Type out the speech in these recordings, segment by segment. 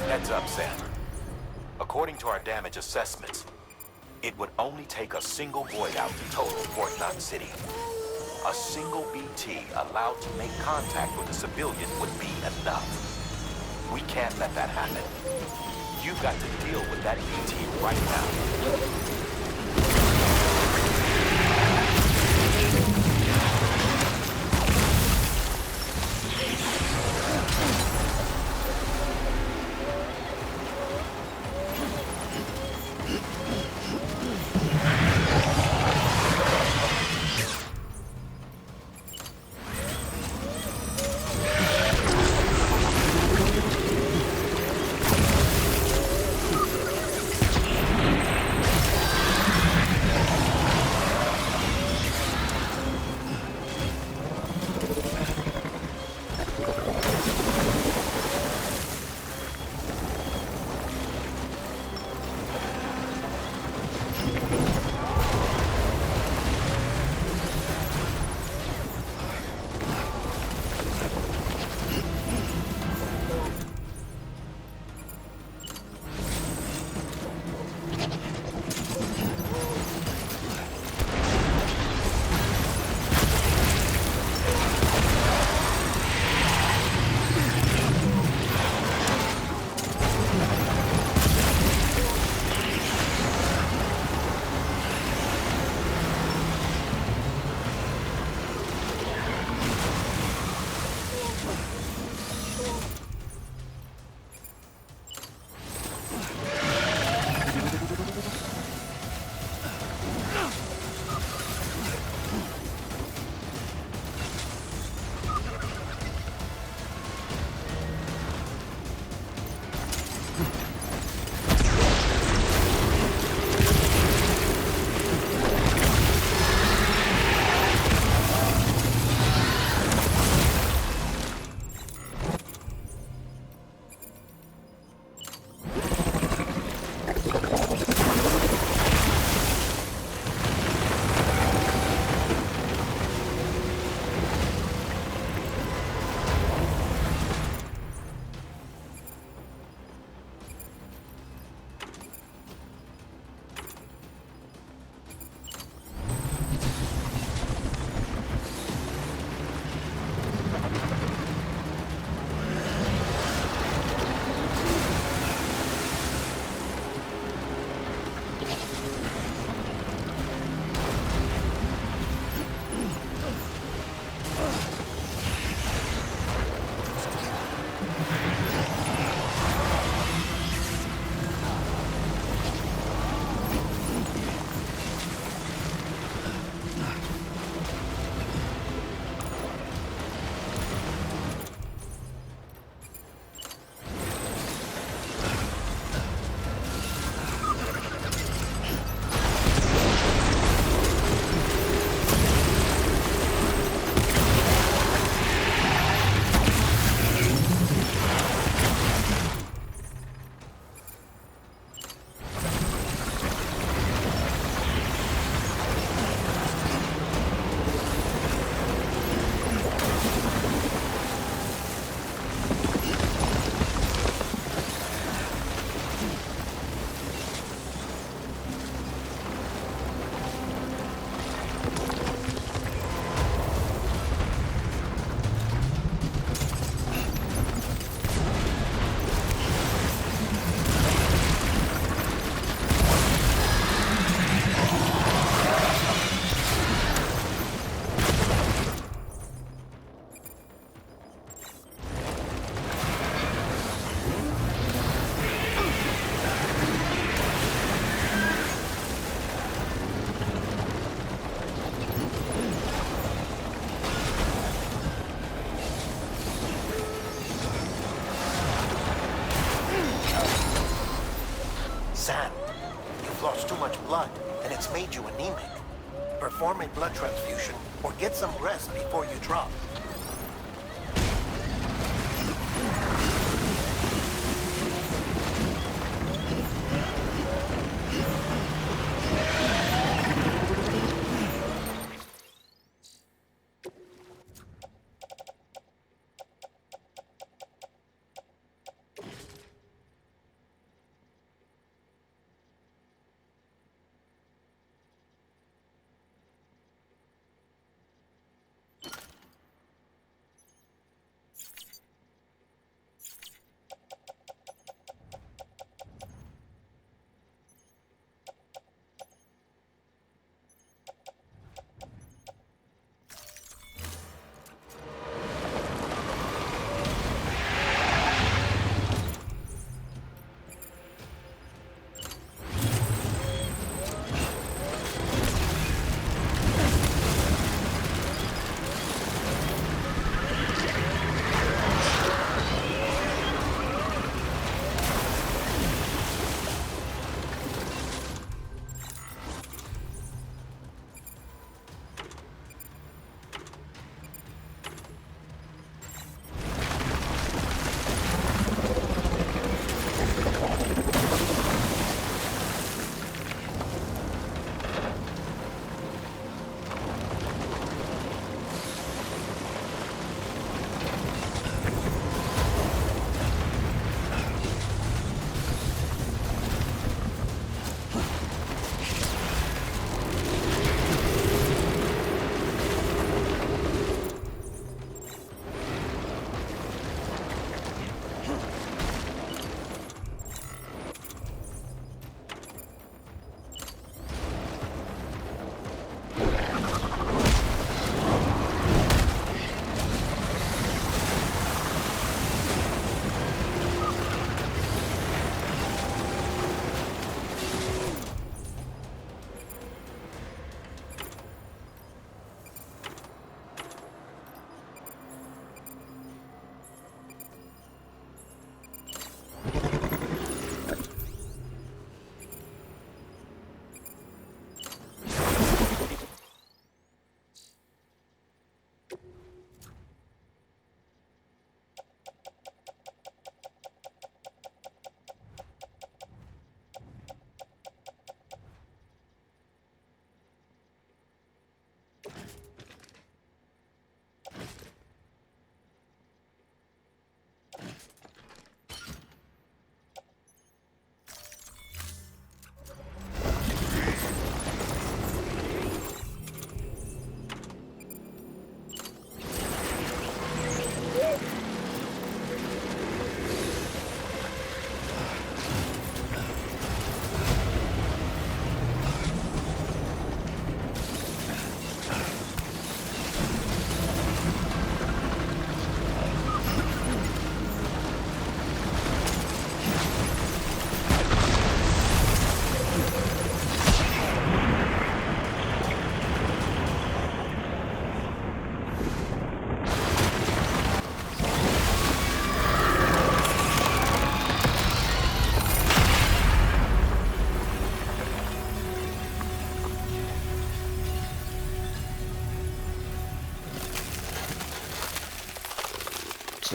Heads up, Sam. According to our damage assessments, it would only take a single void out in total in Fort Knox City. A single BT allowed to make contact with a civilian would be enough. We can't let that happen. You've got to deal with that BT right now. Sam, you've lost too much blood, and it's made you anemic. Perform a blood transfusion, or get some rest before you drop.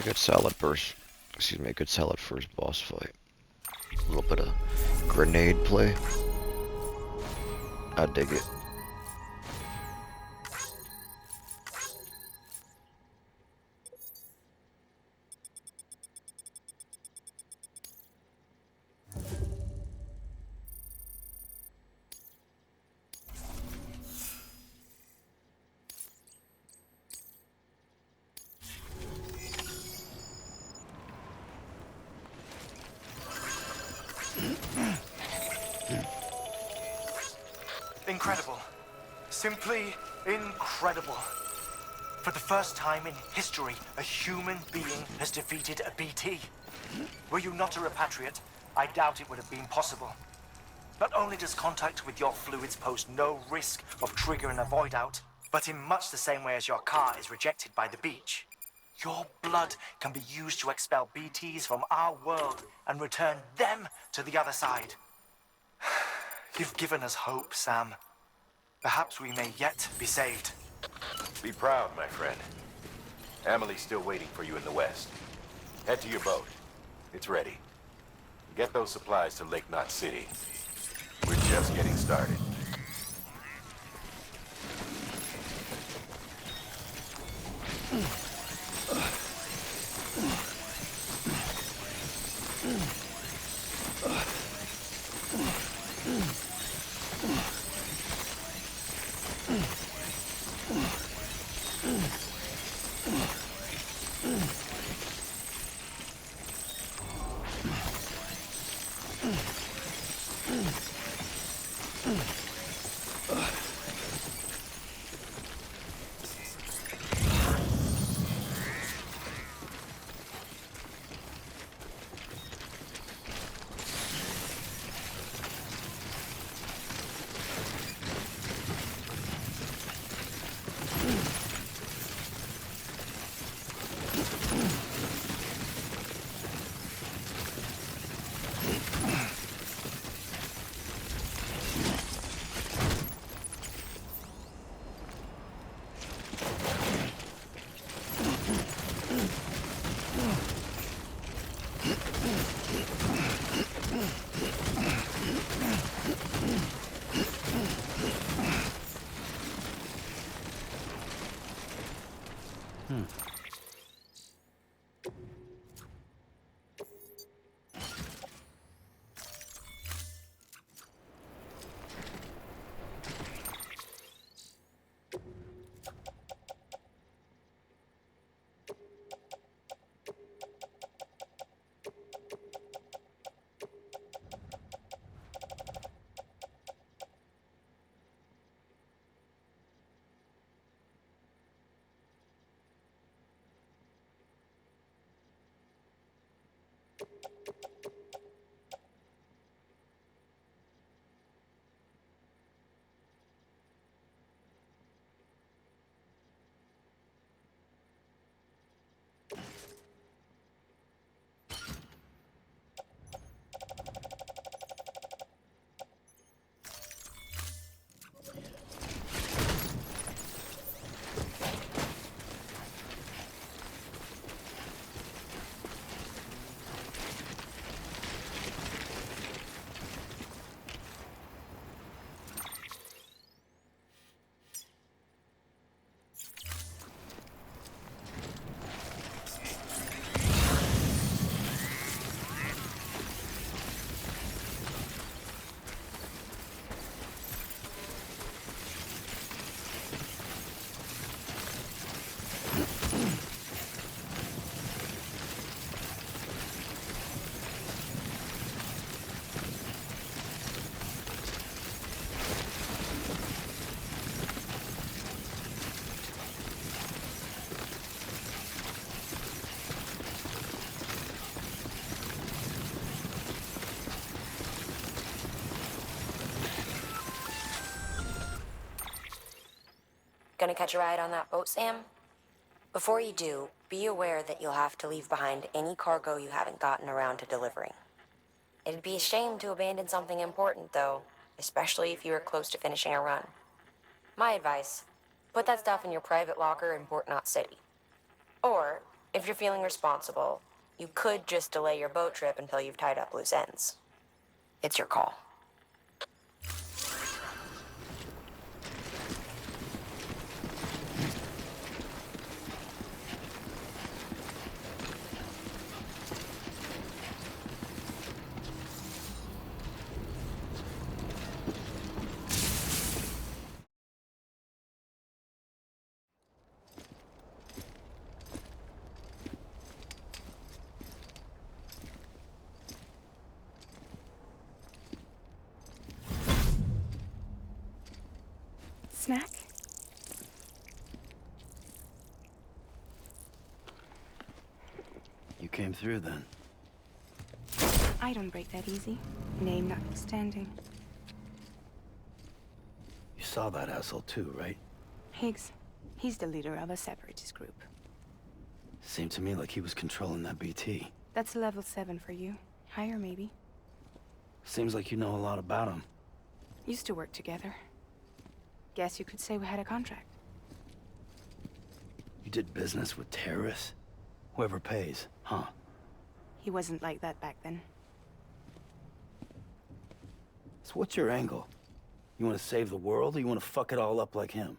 a good solid first. Excuse me, a good solid first boss fight. A little bit of grenade play. I dig it. Incredible. Simply incredible. For the first time in history, a human being has defeated a BT. Were you not a repatriate, I doubt it would have been possible. Not only does contact with your fluids pose no risk of triggering a void out, but in much the same way as your car is rejected by the beach, your blood can be used to expel BTs from our world and return them to the other side. You've given us hope, Sam. Perhaps we may yet be saved. Be proud, my friend. Emily's still waiting for you in the west. Head to your boat. It's ready. Get those supplies to Lake Knot City. We're just getting started. Gonna catch a ride on that boat, Sam? Before you do, be aware that you'll have to leave behind any cargo you haven't gotten around to delivering. It'd be a shame to abandon something important, though, especially if you are close to finishing a run. My advice, put that stuff in your private locker in Port Knot City. Or, If you're feeling responsible, you could just delay your boat trip until you've tied up loose ends. It's your call. Snack? You came through then. I don't break that easy. Name notwithstanding. You saw that asshole too, right? Higgs. He's the leader of a separatist group. Seemed to me like he was controlling that BT. That's level 7 for you. Higher, maybe. Seems like you know a lot about him. Used to work together. Guess you could say we had a contract. You did business with terrorists? Whoever pays, huh? He wasn't like that back then. So what's your angle? You want to save the world, or you want to fuck it all up like him?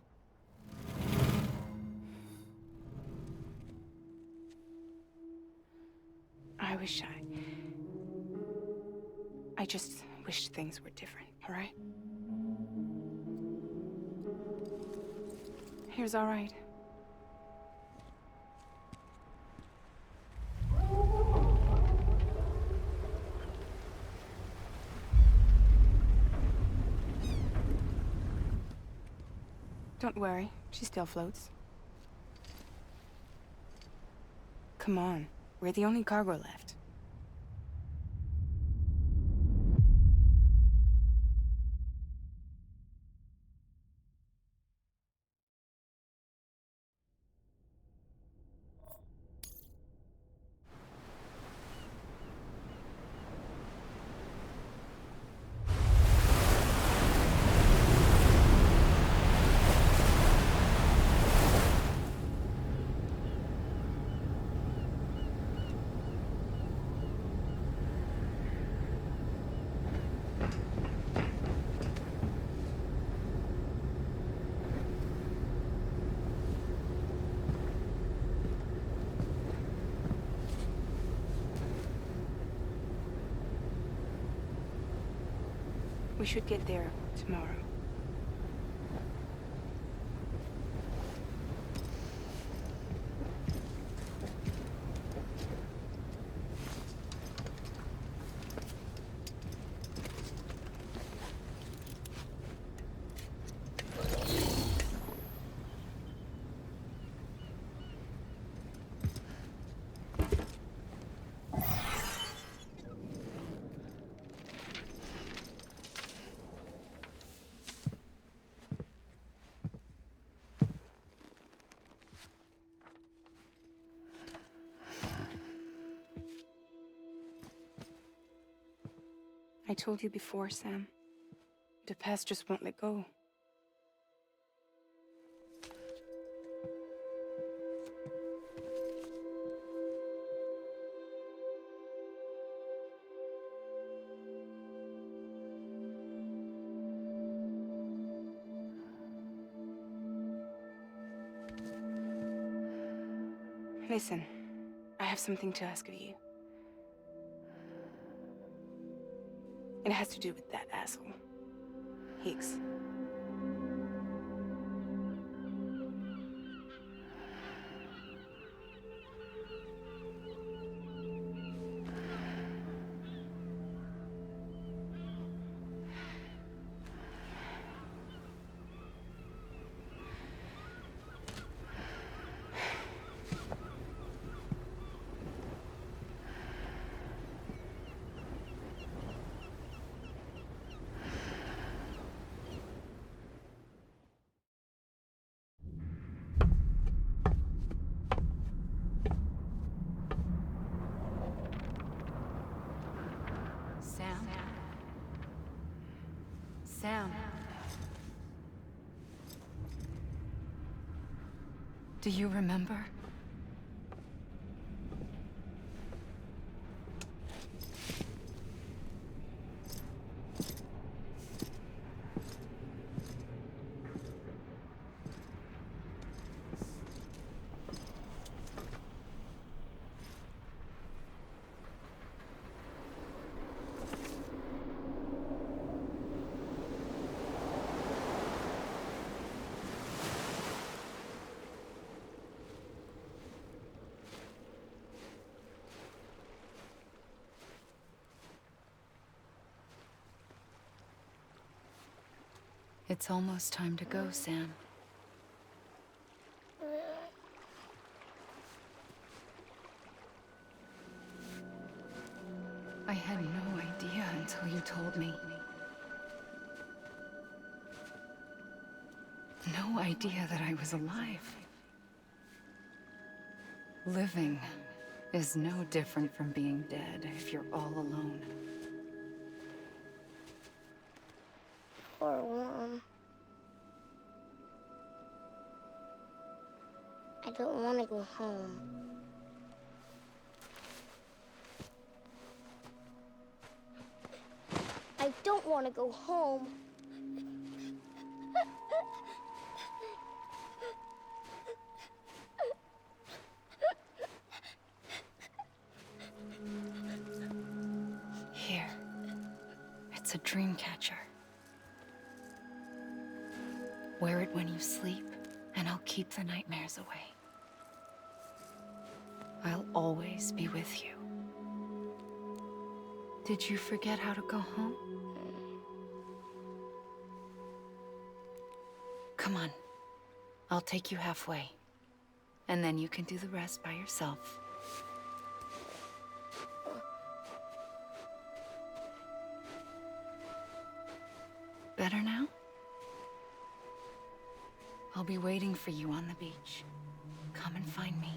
I just wish things were different, all right? Here's all right. Don't worry, she still floats. Come on, we're the only cargo left. We should get there tomorrow. I told you before, Sam. The past just won't let go. Listen, I have something to ask of you. It has to do with that asshole, Higgs. Sam. Do you remember? It's almost time to go, Sam. I had no idea until you told me. No idea that I was alive. Living is no different from being dead if you're all alone. Poor Mom. I don't want to go home. I don't want to go home. Here. It's a dream catcher. Wear it when you sleep, and I'll keep the nightmares away. I'll always be with you. Did you forget how to go home? Come on. I'll take you halfway. And then you can do the rest by yourself. Better now? I'll be waiting for you on the beach. Come and find me.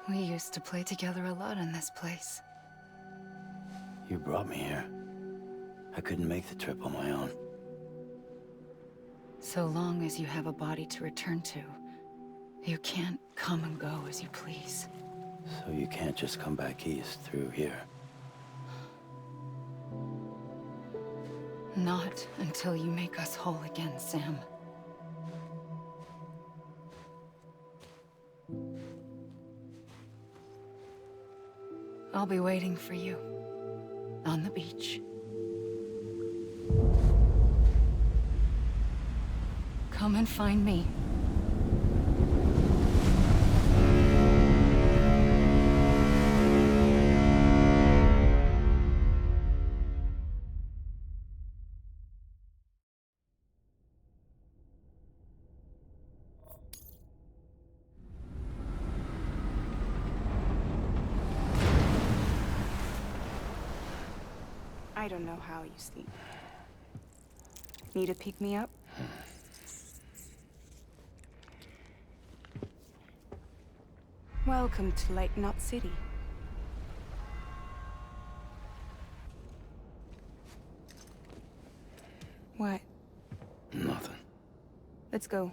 We used to play together a lot in this place. You brought me here. I couldn't make the trip on my own. So long as you have a body to return to, you can't come and go as you please. So you can't just come back east through here. Not until you make us whole again, Sam. I'll be waiting for you on the beach. Come and find me. I don't know how you sleep. Need to pick me up? Welcome to Lake Knot City. What? Nothing. Let's go.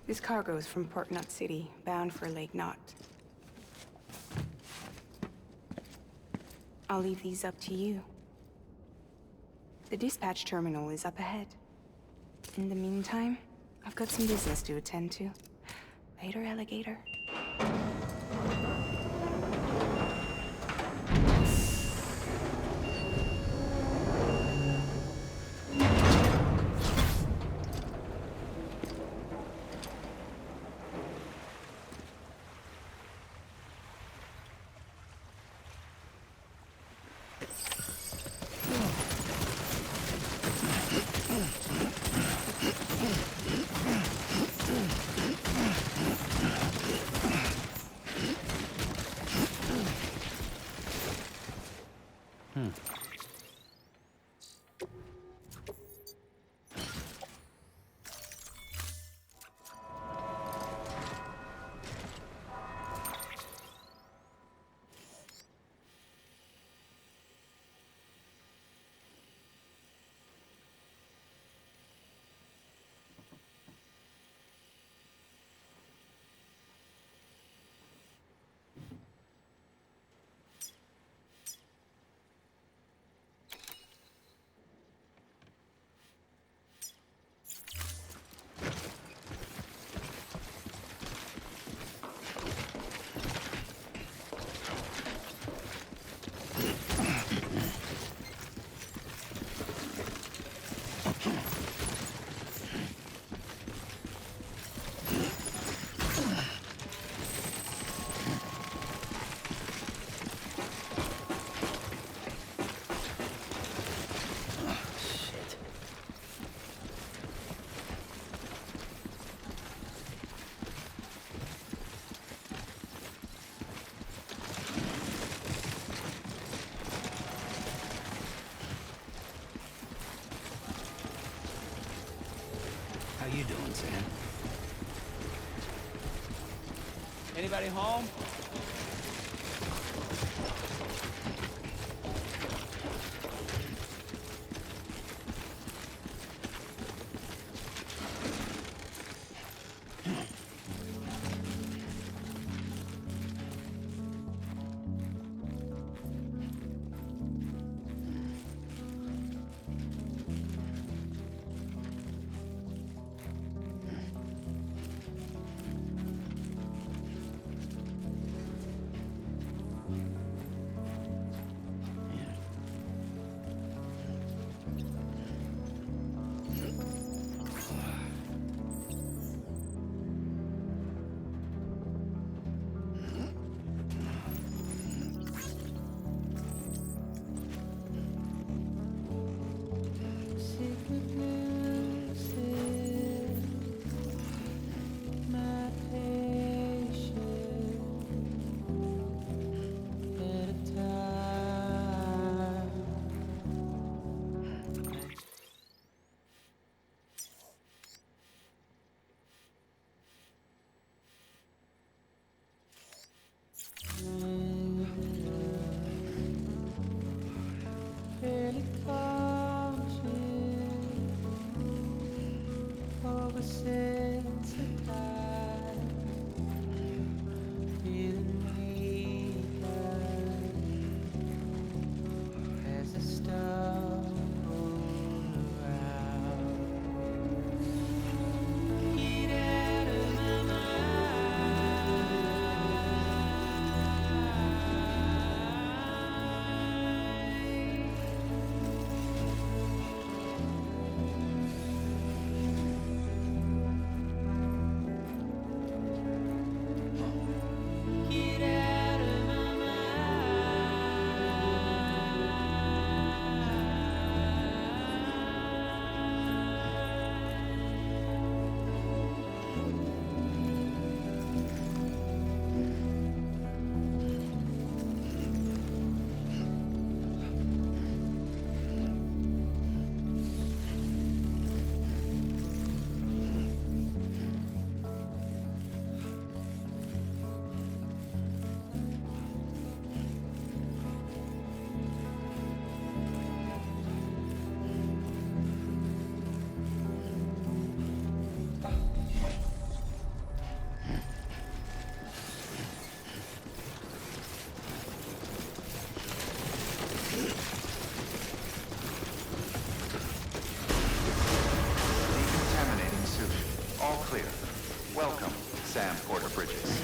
This cargo is from Port Knot City, bound for Lake Knot. I'll leave these up to you. The dispatch terminal is up ahead. In the meantime, I've got some business to attend to. Later, alligator. you doing, Sam? Anybody home? Decontaminating suit. All clear. Welcome, Sam Porter Bridges.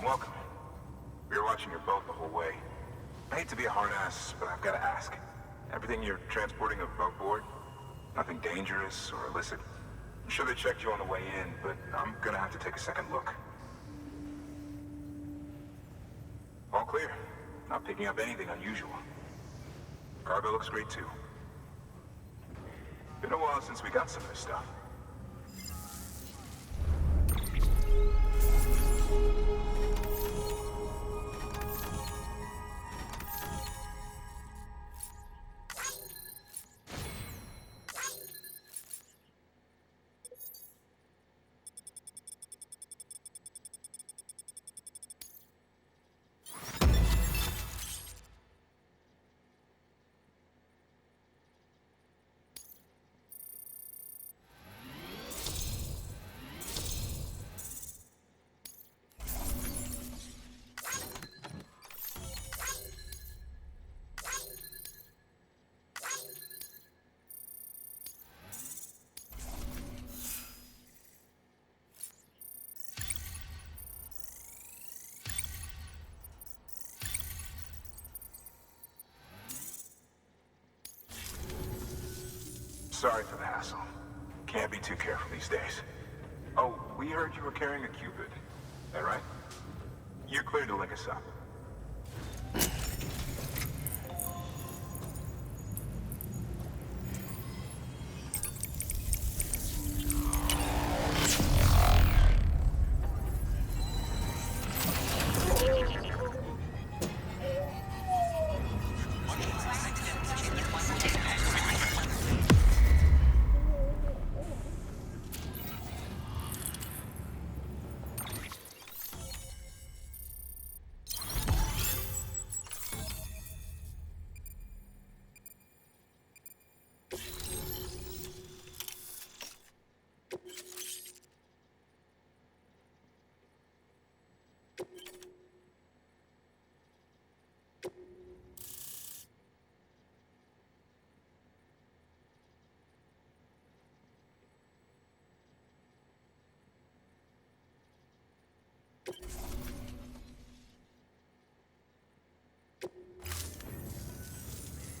Welcome. We were watching your boat the whole way. I hate to be a hard ass, but I've got to ask. Everything you're transporting above board? Nothing dangerous or illicit? I'm sure they checked you on the way in, but I'm gonna have to take a second look. All clear. Not picking up anything unusual. Cargo looks great too. Been a while since we got some of this stuff. Sorry for the hassle. Can't be too careful these days. Oh, we heard you were carrying a Cupid. That right? You're cleared to link us up.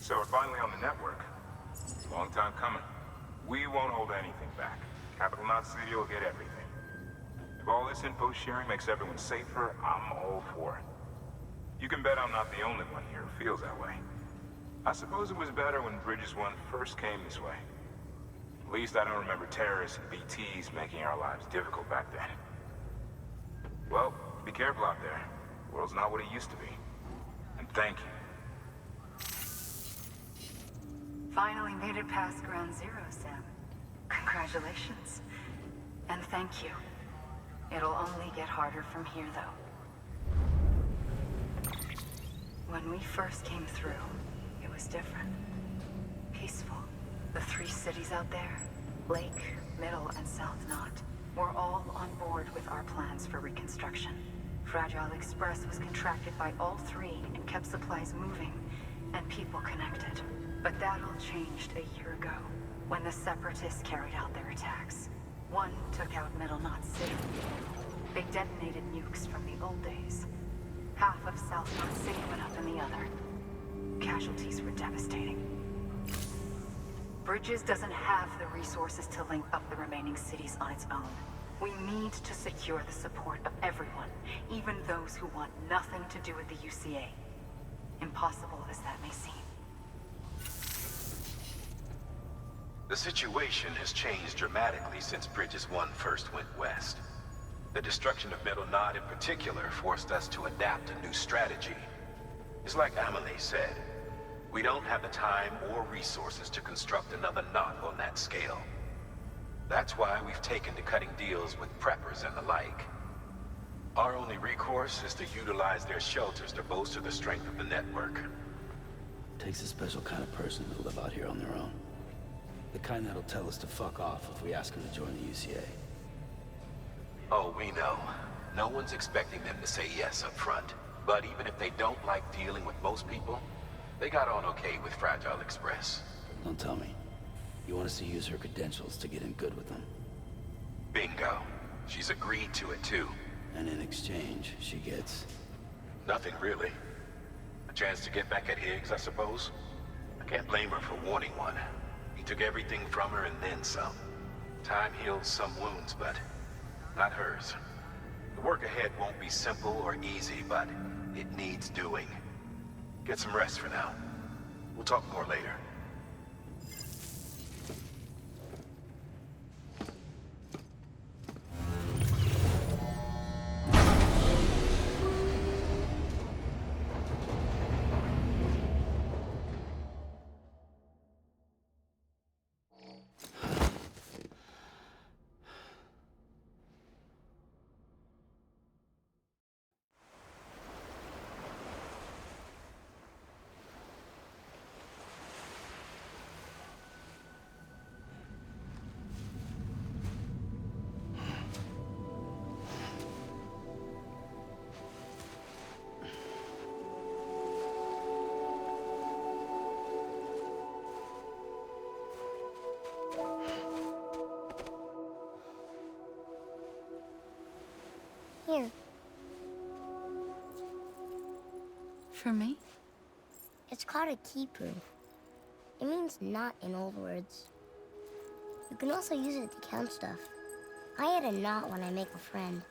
So we're finally on the network. Long time coming. We won't hold anything back. Capital Knot City will get everything. If all this info sharing makes everyone safer, I'm all for it. You can bet I'm not the only one here who feels that way. I suppose it was better when Bridges 1 first came this way. At least I don't remember terrorists and BTs making our lives difficult back then. Well, be careful out there. The world's not what it used to be. And thank you. Finally made it past Ground Zero, Sam. Congratulations. And thank you. It'll only get harder from here, though. When we first came through, it was different. Peaceful. The 3 cities out there, Lake, Middle, and South Knot, were all on board with our plans for reconstruction. Fragile Express was contracted by all 3 and kept supplies moving and people connected. But that all changed a year ago, when the Separatists carried out their attacks. One took out Middle Knot City. They detonated nukes from the old days. Half of South Knot City went up in the other. Casualties were devastating. Bridges doesn't have the resources to link up the remaining cities on its own. We need to secure the support of everyone, even those who want nothing to do with the UCA. Impossible as that may seem. The situation has changed dramatically since Bridges 1 first went west. The destruction of Middle Knot in particular forced us to adapt a new strategy. It's like Amelie said, we don't have the time or resources to construct another knot on that scale. That's why we've taken to cutting deals with preppers and the like. Our only recourse is to utilize their shelters to bolster the strength of the network. Takes a special kind of person to live out here on their own. The kind that'll tell us to fuck off if we ask them to join the UCA. Oh, we know. No one's expecting them to say yes up front. But even if they don't like dealing with most people, they got on okay with Fragile Express. Don't tell me. You want us to use her credentials to get in good with them? Bingo. She's agreed to it too. And in exchange, she gets... Nothing really. A chance to get back at Higgs, I suppose. I can't blame her for wanting one. He took everything from her and then some. Time heals some wounds, but not hers. The work ahead won't be simple or easy, but it needs doing. Get some rest for now. We'll talk more later. Here. For me? It's called a key proof. It means not in old words. You can also use it to count stuff. I add a knot when I make a friend.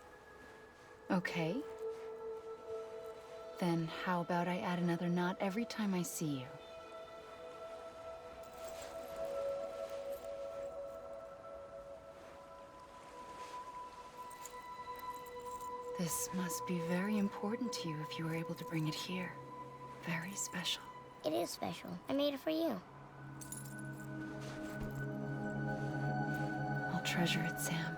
Okay. Then how about I add another knot every time I see you? This must be very important to you if you were able to bring it here. Very special. It is special. I made it for you. I'll treasure it, Sam.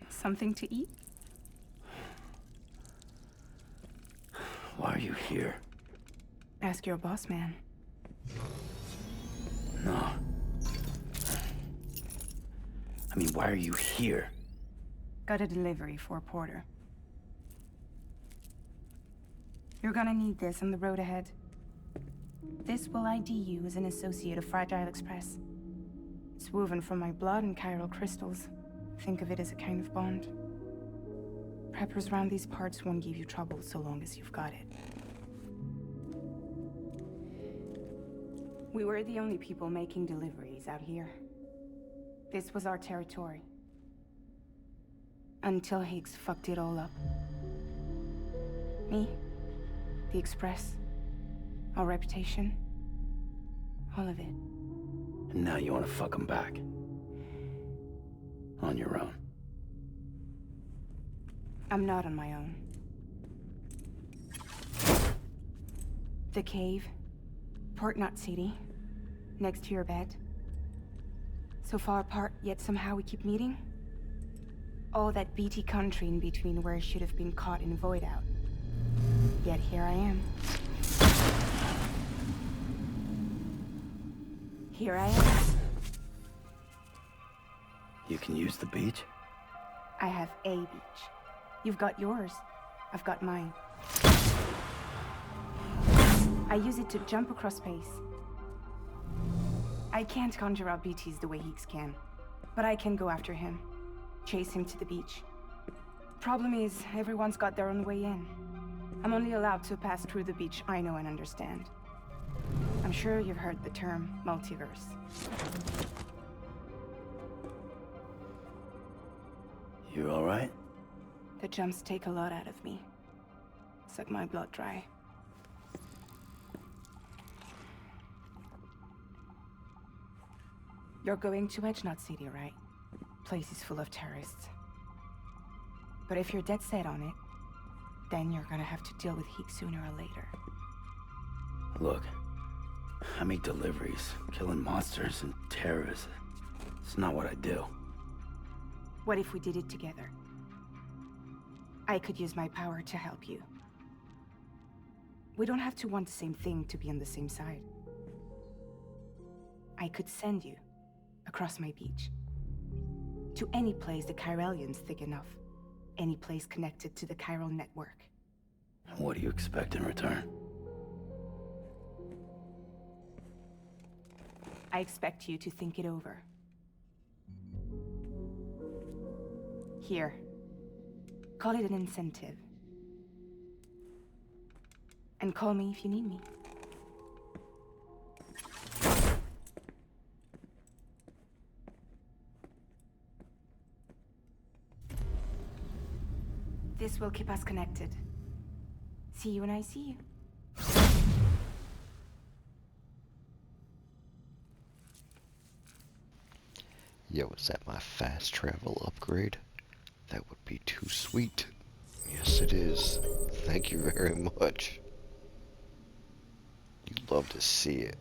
Something to eat? Why are you here? Ask your boss man. No. I mean, why are you here? Got a delivery for Porter. You're gonna need this on the road ahead. This will ID you as an associate of Fragile Express. It's woven from my blood and chiral crystals. Think of it as a kind of bond. Preppers around these parts won't give you trouble so long as you've got it. We were the only people making deliveries out here. This was our territory. Until Higgs fucked it all up. Me, the Express, our reputation, all of it. And now you want to fuck him back. On your own. I'm not on my own. The cave, Port Knot City, next to your bed. So far apart, yet somehow we keep meeting. All that BT country in between where I should have been caught in Void Out. Yet here I am. Here I am. You can use the beach? I have a beach. You've got yours. I've got mine. I use it to jump across space. I can't conjure up BTs the way Higgs can, but I can go after him. Chase him to the beach. Problem is, everyone's got their own way in. I'm only allowed to pass through the beach I know and understand. I'm sure you've heard the term multiverse. You all right? The jumps take a lot out of me. Suck my blood dry. You're going to Knot City, right? Place is full of terrorists. But if you're dead set on it, then you're gonna have to deal with Higgs sooner or later. Look, I make deliveries, killing monsters and terrorists. It's not what I do. What if we did it together? I could use my power to help you. We don't have to want the same thing to be on the same side. I could send you across my beach. To any place the Chiralian's thick enough. Any place connected to the chiral network. What do you expect in return? I expect you to think it over. Here. Call it an incentive. And call me if you need me. This will keep us connected. See you when I see you. Yo, is that my fast travel upgrade? That would be too sweet. Yes, it is. Thank you very much. You'd love to see it.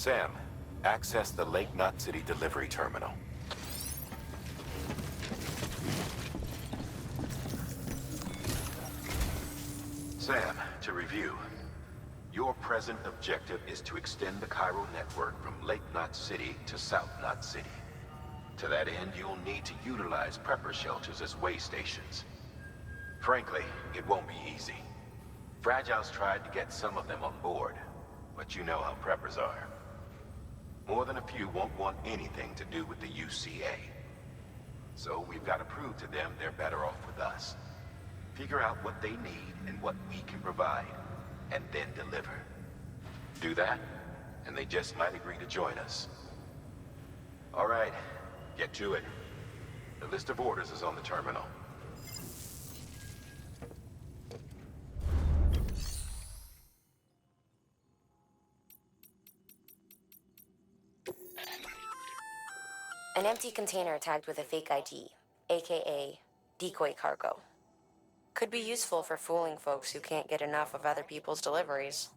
Sam, access the Lake Knot City delivery terminal. Sam, to review. Your present objective is to extend the Cairo network from Lake Knot City to South Knot City. To that end, you'll need to utilize prepper shelters as way stations. Frankly, it won't be easy. Fragile's tried to get some of them on board, but you know how preppers are. More than a few won't want anything to do with the UCA. So we've got to prove to them they're better off with us. Figure out what they need and what we can provide, and then deliver. Do that, and they just might agree to join us. All right, get to it. The list of orders is on the terminal. An empty container tagged with a fake ID, aka decoy cargo. Could be useful for fooling folks who can't get enough of other people's deliveries.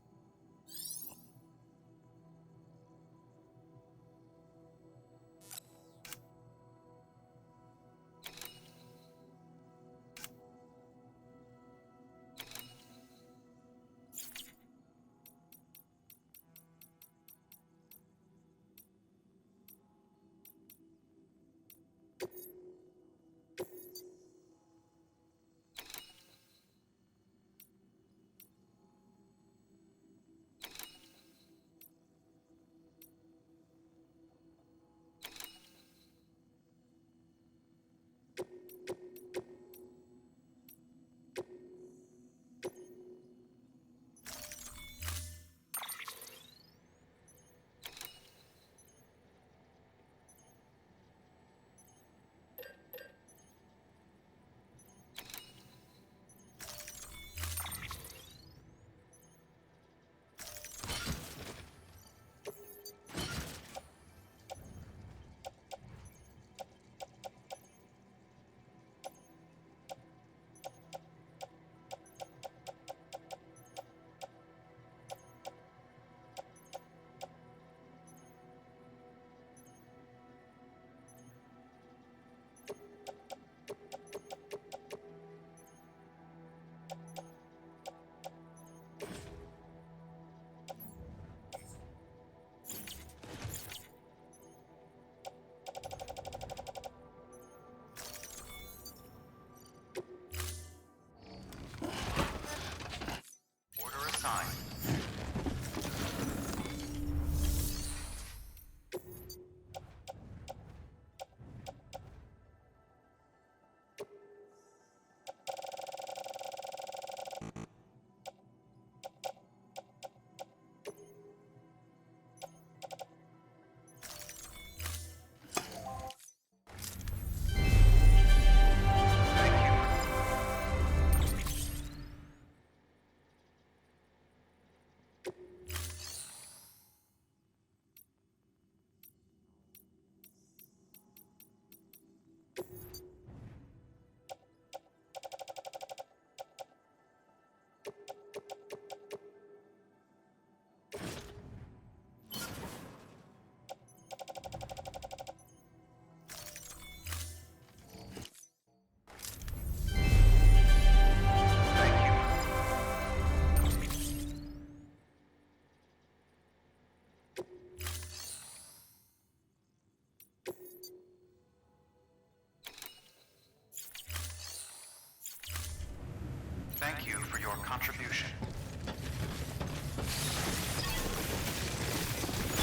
Thank you for your contribution.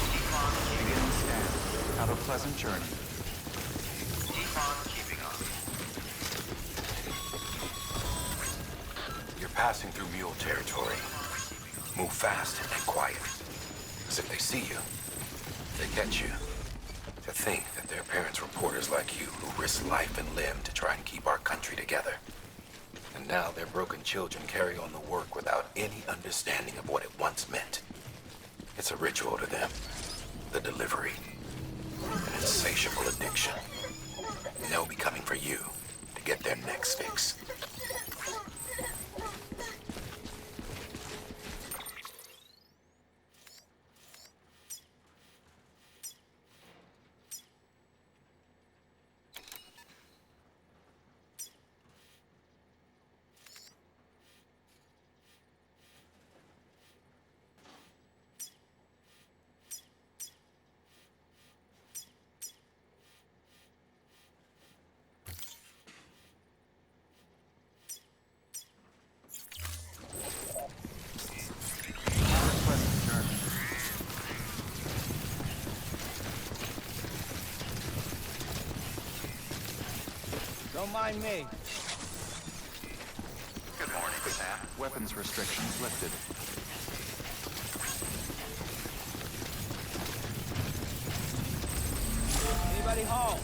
Keep on keeping on stand. Have a pleasant journey. Keep on keeping on. You're passing through mule territory. Move fast and quiet. As if they see you, they catch you. To think that they're parents reporters like you who risk life and limb to try and keep our country together. And now their broken children carry on the work without any understanding of what it once meant. It's a ritual to them. The delivery. An insatiable addiction. And they'll be coming for you to get their next fix. Don't mind me. Good morning, Sam. Weapons restrictions lifted. Anybody home?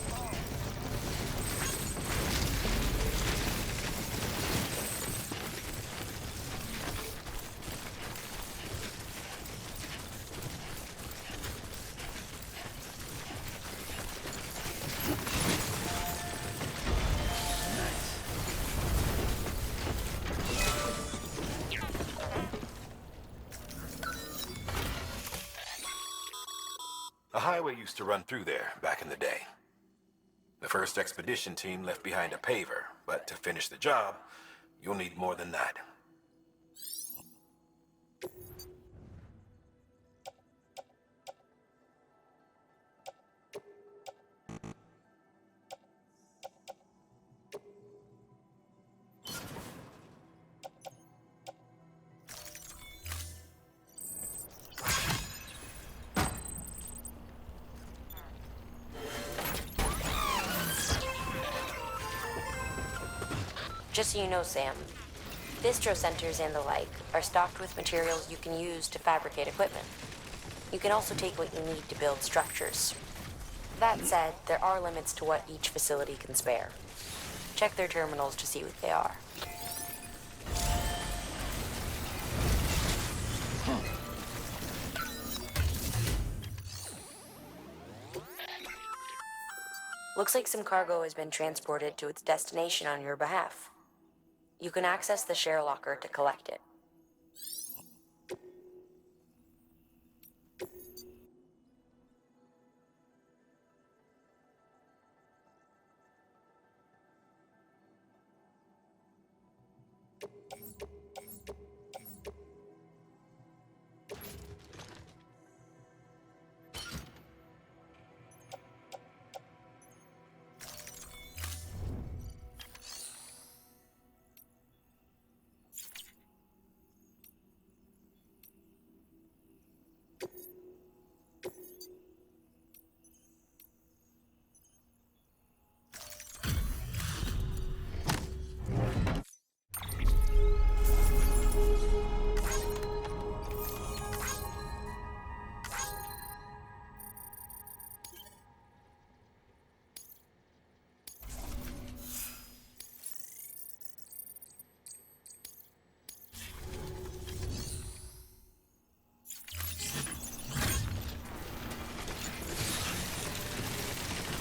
A highway used to run through there back in the day. The first expedition team left behind a paver, but to finish the job, you'll need more than that. Just so you know, Sam, bistro centers and the like are stocked with materials you can use to fabricate equipment. You can also take what you need to build structures. That said, there are limits to what each facility can spare. Check their terminals to see what they are. Looks like some cargo has been transported to its destination on your behalf. You can access the share locker to collect it.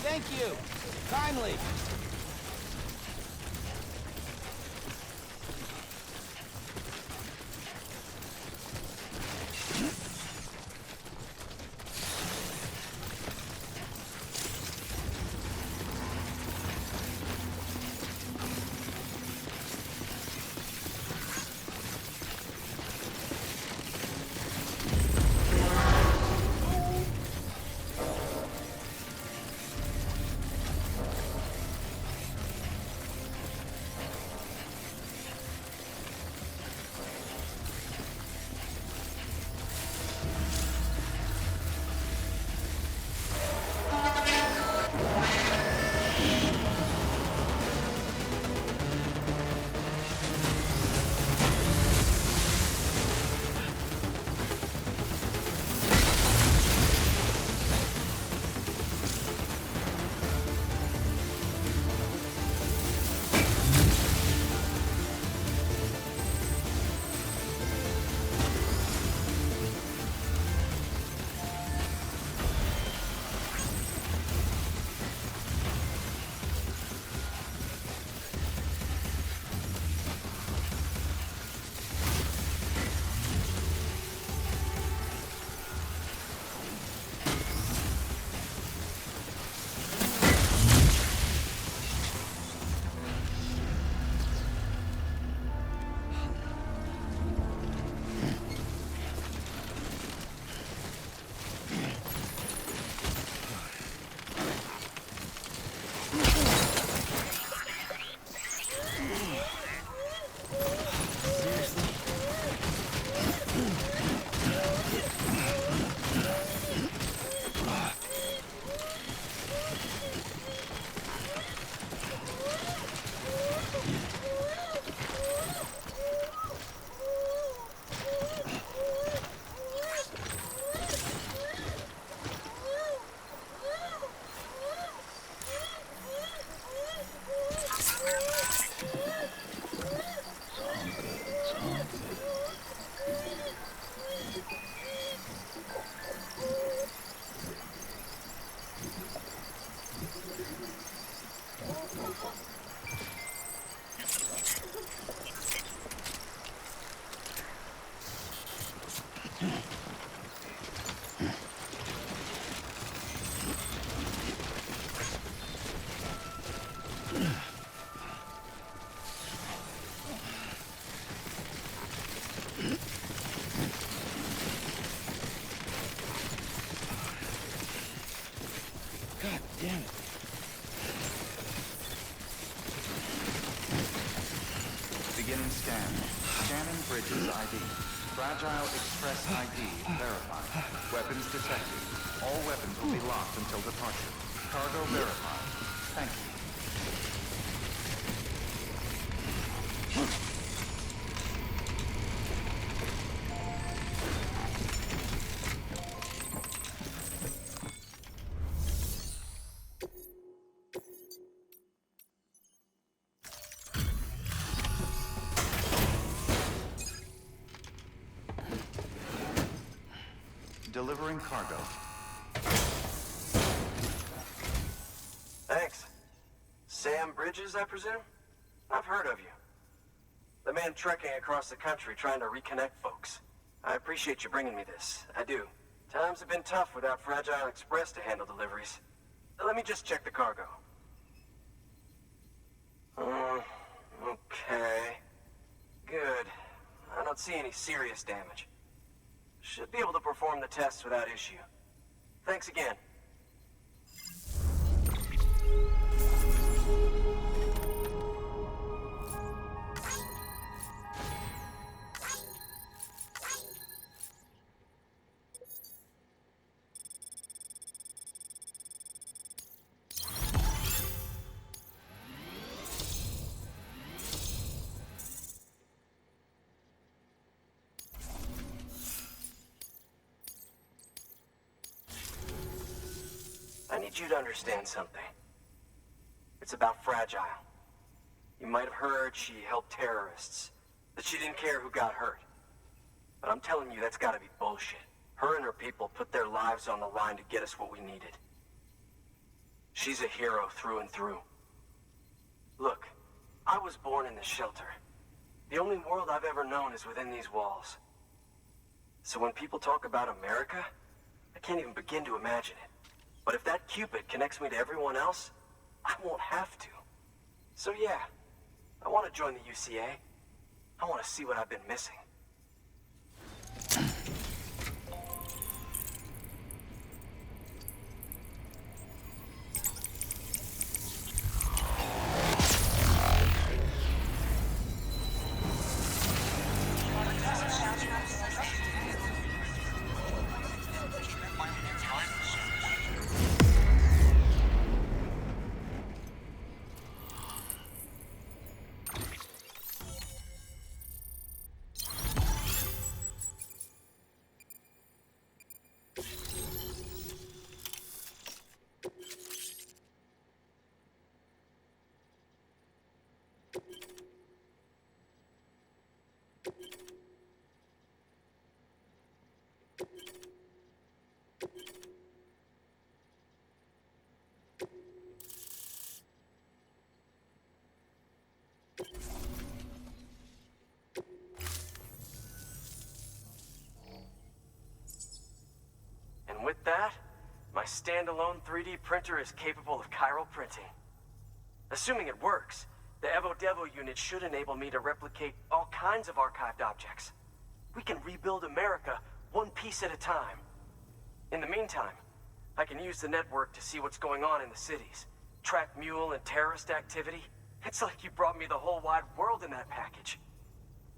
Thank you. Kindly. Command. Scanning Bridges ID. Fragile Express ID verified. Weapons detected. All weapons will be locked until departure. Cargo verified. Thank you. Delivering cargo. Thanks. Sam Bridges, I presume? I've heard of you. The man trekking across the country trying to reconnect folks. I appreciate you bringing me this. I do. Times have been tough without Fragile Express to handle deliveries. Let me just check the cargo. Okay. Good. I don't see any serious damage. Should be able to perform the tests without issue. Thanks again. I need you to understand something. It's about Fragile. You might have heard she helped terrorists, that she didn't care who got hurt. But I'm telling you, that's gotta be bullshit. Her and her people put their lives on the line to get us what we needed. She's a hero through and through. Look, I was born in this shelter. The only world I've ever known is within these walls. So when people talk about America, I can't even begin to imagine it. But if that Cupid connects me to everyone else, I won't have to. So yeah, I want to join the UCA. I want to see what I've been missing. And with that, my standalone 3D printer is capable of chiral printing. Assuming it works, the Evo Devo unit should enable me to replicate all kinds of archived objects. We can rebuild America one piece at a time. In the meantime, I can use the network to see what's going on in the cities, track mule and terrorist activity. It's like you brought me the whole wide world in that package.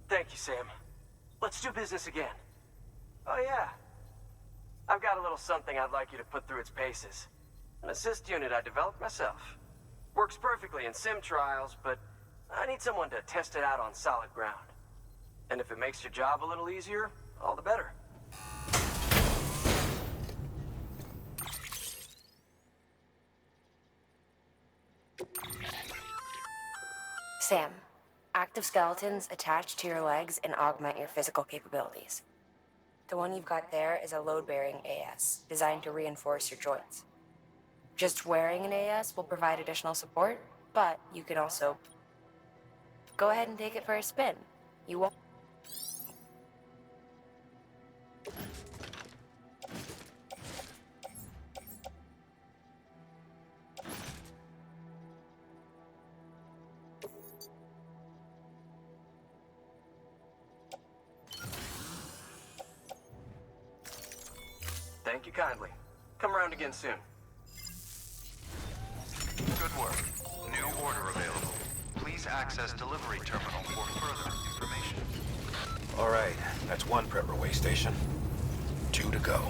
Thank you, Sam. Let's do business again. Oh yeah. I've got a little something I'd like you to put through its paces. An assist unit I developed myself. Works perfectly in sim trials, but I need someone to test it out on solid ground. And if it makes your job a little easier, all the better. Sam, active skeletons attach to your legs and augment your physical capabilities. The one you've got there is a load-bearing AS, designed to reinforce your joints. Just wearing an AS will provide additional support, but you can also go ahead and take it for a spin. You won't. Thank you kindly. Come around again soon. Good work. New order available. Please access delivery terminal for further information. All right, that's one prepper way station. 2 to go.